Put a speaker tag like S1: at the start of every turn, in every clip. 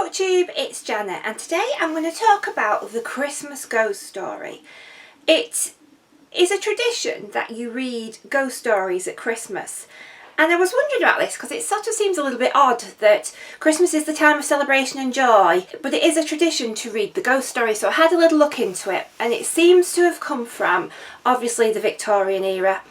S1: BookTube, it's Janet, and today I'm going to talk about the Christmas ghost story. It is a tradition that you read ghost stories at Christmas, and I was wondering about this because it sort of seems a little bit odd that Christmas is the time of celebration and joy, but it is a tradition to read the ghost story, so I had a little look into it, and it seems to have come from obviously the Victorian era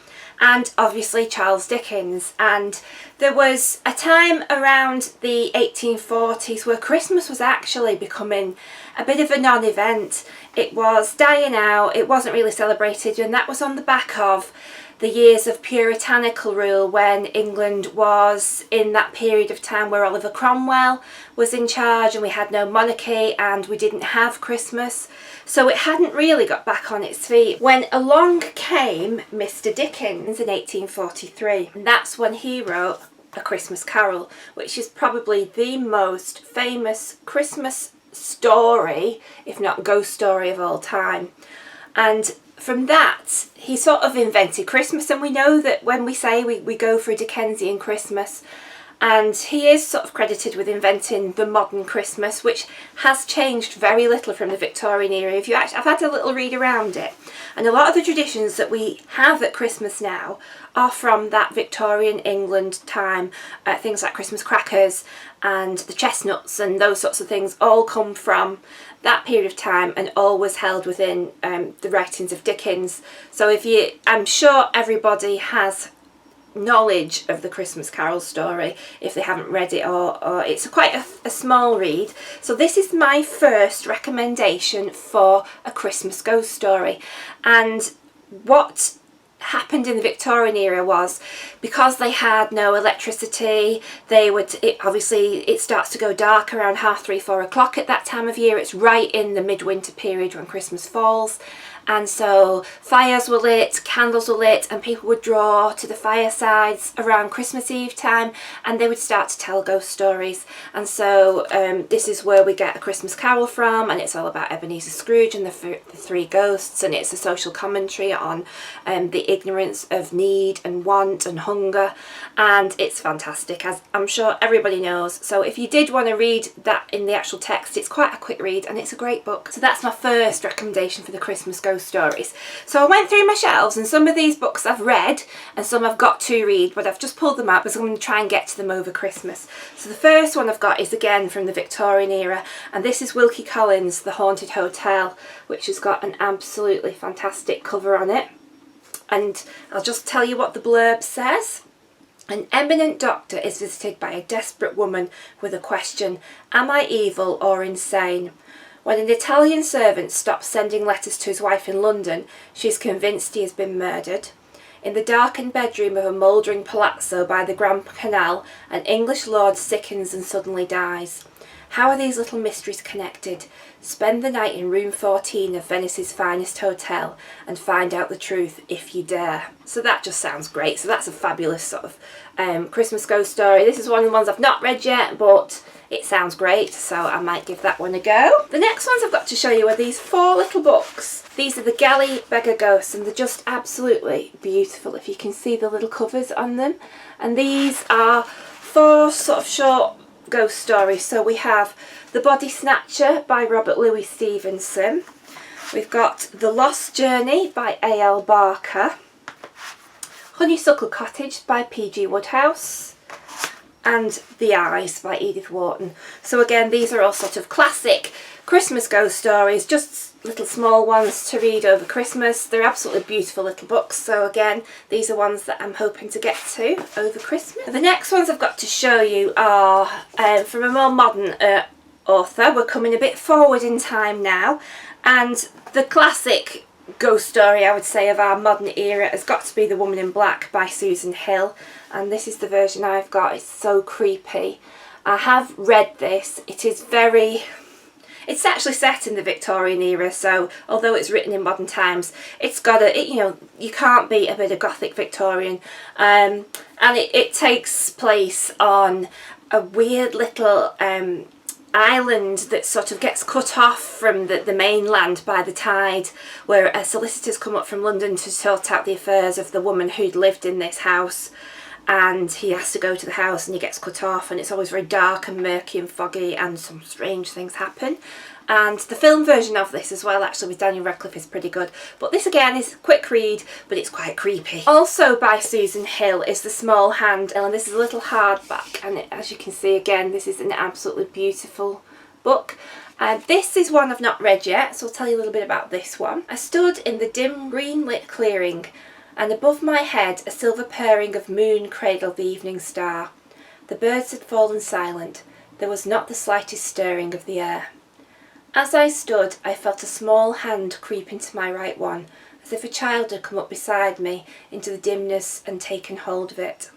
S1: and obviously Charles Dickens. And there was a time around the 1840s where Christmas was actually becoming a bit of a non-event. It was dying out, it wasn't really celebrated, and that was on the back of the years of puritanical rule when England was in that period of time where Oliver Cromwell was in charge and we had no monarchy and we didn't have Christmas. So it hadn't really got back on its feet when along came Mr. Dickens in 1843. And that's when he wrote A Christmas Carol, which is probably the most famous Christmas story, if not ghost story, of all time. And from that, he sort of invented Christmas, and we know that when we say we go for a Dickensian Christmas, and he is sort of credited with inventing the modern Christmas, which has changed very little from the Victorian era. I've had a little read around it, and a lot of the traditions that we have at Christmas now are from that Victorian England time. Things like Christmas crackers and the chestnuts and those sorts of things all come from that period of time and all was held within the writings of Dickens. So I'm sure everybody has knowledge of the Christmas Carol story if they haven't read it, or it's quite a small read. So this is my first recommendation for a Christmas ghost story. And what happened in the Victorian era was, because they had no electricity, obviously it starts to go dark around 3:30, 4 o'clock at that time of year. It's right in the midwinter period when Christmas falls, and so fires were lit, candles were lit, and people would draw to the firesides around Christmas Eve time and they would start to tell ghost stories. And so this is where we get A Christmas Carol from, and it's all about Ebenezer Scrooge and the three ghosts, and it's a social commentary on the ignorance of need and want and hunger, and it's fantastic, as I'm sure everybody knows. So if you did want to read that in the actual text, it's quite a quick read and it's a great book. So that's my first recommendation for the Christmas ghost stories. So I went through my shelves, and some of these books I've read and some I've got to read, but I've just pulled them out because I'm going to try and get to them over Christmas. So the first one I've got is again from the Victorian era, and this is Wilkie Collins' The Haunted Hotel, which has got an absolutely fantastic cover on it. And I'll just tell you what the blurb says. An eminent doctor is visited by a desperate woman with a question: am I evil or insane? When an Italian servant stops sending letters to his wife in London, she is convinced he has been murdered. In the darkened bedroom of a mouldering palazzo by the Grand Canal, an English lord sickens and suddenly dies. How are these little mysteries connected? Spend the night in room 14 of Venice's finest hotel and find out the truth if you dare. So that just sounds great. So that's a fabulous sort of Christmas ghost story. This is one of the ones I've not read yet, but it sounds great, so I might give that one a go. The next ones I've got to show you are these 4 little books. These are the Galley Beggar Ghosts, and they're just absolutely beautiful if you can see the little covers on them. And these are 4 sort of short ghost stories. So we have The Body Snatcher by Robert Louis Stevenson. We've got The Lost Journey by A.L. Barker. Honeysuckle Cottage by P.G. Wodehouse. And The Eyes by Edith Wharton. So again, these are all sort of classic Christmas ghost stories, just little small ones to read over Christmas. They're absolutely beautiful little books. So again, these are ones that I'm hoping to get to over Christmas. The next ones I've got to show you are from a more modern author. We're coming a bit forward in time now, and the classic ghost story, I would say, of our modern era has got to be The Woman in Black by Susan Hill, and this is the version I've got. It's so creepy. I have read this. It's actually set in the Victorian era, so although it's written in modern times, it's got you can't beat a bit of Gothic Victorian, and it takes place on a weird little island that sort of gets cut off from the mainland by the tide, where solicitors come up from London to sort out the affairs of the woman who'd lived in this house. and he has to go to the house and he gets cut off, and it's always very dark and murky and foggy, and some strange things happen. And the film version of this as well, actually, with Daniel Radcliffe, is pretty good. But this again is a quick read, but it's quite creepy. Also by Susan Hill is The Small Hand, and this is a little hardback, and as you can see again, this is an absolutely beautiful book. This is one I've not read yet, so I'll tell you a little bit about this one. I stood in the dim green-lit clearing, and above my head a silver purring of moon cradled the evening star. The birds had fallen silent. There was not the slightest stirring of the air. As I stood, I felt a small hand creep into my right one, as if a child had come up beside me into the dimness and taken hold of it.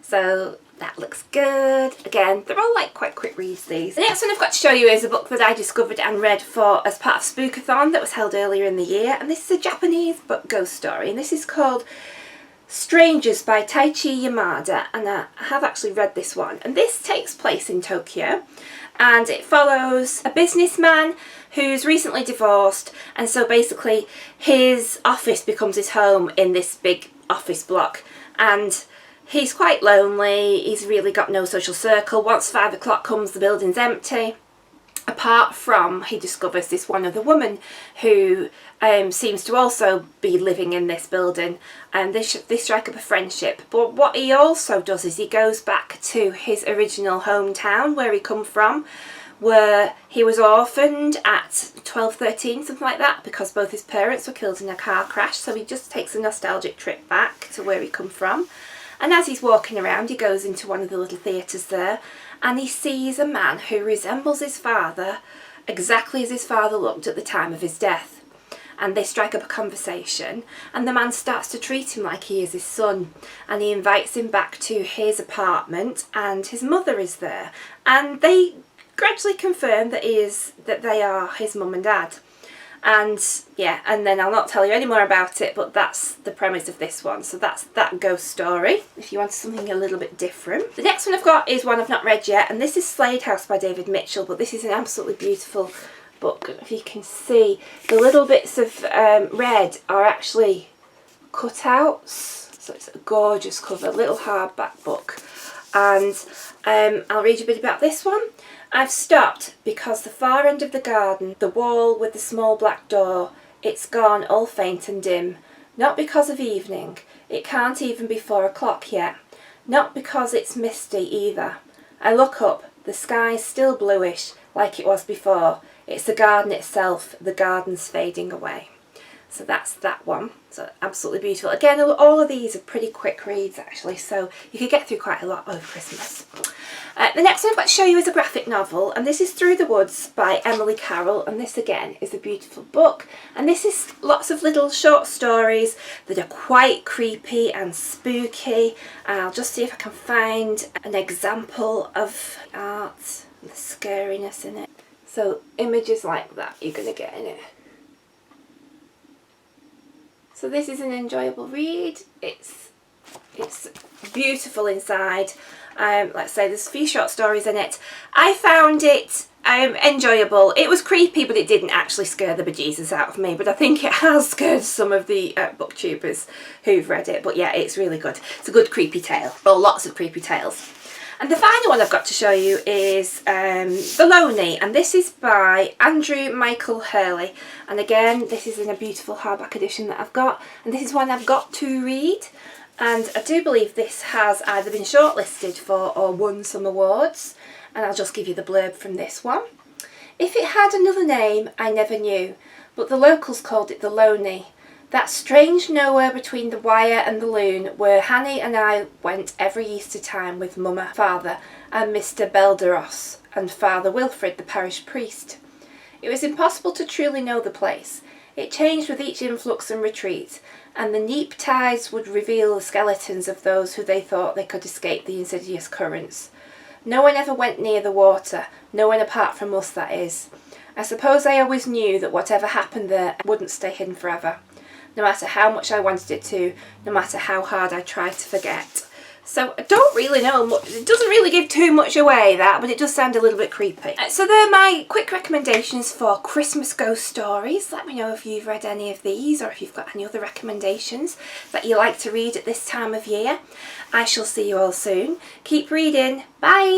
S1: So that looks good. Again, they're all like quite quick reads, these. The next one I've got to show you is a book that I discovered and read as part of Spookathon that was held earlier in the year, and this is a Japanese ghost story, and this is called Strangers by Taichi Yamada, and I have actually read this one, and this takes place in Tokyo, and it follows a businessman who's recently divorced, and so basically his office becomes his home in this big office block, and he's quite lonely. He's really got no social circle. Once 5 o'clock comes, the building's empty. Apart from, he discovers this one other woman who seems to also be living in this building, and they strike up a friendship. But what he also does is he goes back to his original hometown where he come from, where he was orphaned at 12, 13, something like that, because both his parents were killed in a car crash. So he just takes a nostalgic trip back to where he come from. And as he's walking around, he goes into one of the little theatres there, and he sees a man who resembles his father exactly as his father looked at the time of his death. And they strike up a conversation, and the man starts to treat him like he is his son, and he invites him back to his apartment, and his mother is there, and they gradually confirm that they are his mum and dad. And yeah, and then I'll not tell you any more about it, but that's the premise of this one. So that's that ghost story, if you want something a little bit different. The next one I've got is one I've not read yet, and this is Slade House by David Mitchell, but this is an absolutely beautiful book. If you can see, the little bits of red are actually cutouts, so it's a gorgeous cover, little hardback book. And I'll read you a bit about this one. I've stopped because the far end of the garden, the wall with the small black door, it's gone all faint and dim. Not because of evening, it can't even be 4 o'clock yet. Not because it's misty either. I look up, the sky's still bluish, like it was before. It's the garden itself, the garden's fading away. So that's that one. So absolutely beautiful. Again, all of these are pretty quick reads actually, so you could get through quite a lot over Christmas. The next one I've got to show you is a graphic novel, and this is Through the Woods by Emily Carroll, and this again is a beautiful book, and this is lots of little short stories that are quite creepy and spooky. I'll just see if I can find an example of art and the scariness in it. So images like that you're going to get in it. So this is an enjoyable read. It's beautiful inside. Like I say, there's a few short stories in it. I found it enjoyable. It was creepy, but it didn't actually scare the bejesus out of me. But I think it has scared some of the booktubers who've read it. But yeah, it's really good. It's a good creepy tale. Well, lots of creepy tales. And the final one I've got to show you is The Lonely, and this is by Andrew Michael Hurley. And again, this is in a beautiful hardback edition that I've got, and this is one I've got to read. And I do believe this has either been shortlisted for or won some awards. And I'll just give you the blurb from this one. If it had another name, I never knew, but the locals called it The Lonely. That strange nowhere between the Wire and the Loon, where Hanny and I went every Easter time with Mumma, Father, and Mr. Belderos, and Father Wilfred, the parish priest. It was impossible to truly know the place. It changed with each influx and retreat, and the neap tides would reveal the skeletons of those who they thought they could escape the insidious currents. No one ever went near the water, no one apart from us, that is. I suppose I always knew that whatever happened there wouldn't stay hidden forever, no matter how much I wanted it to, no matter how hard I tried to forget. So I don't really know much. It doesn't really give too much away, that, but it does sound a little bit creepy. So they're my quick recommendations for Christmas ghost stories. Let me know if you've read any of these or if you've got any other recommendations that you like to read at this time of year. I shall see you all soon. Keep reading. Bye!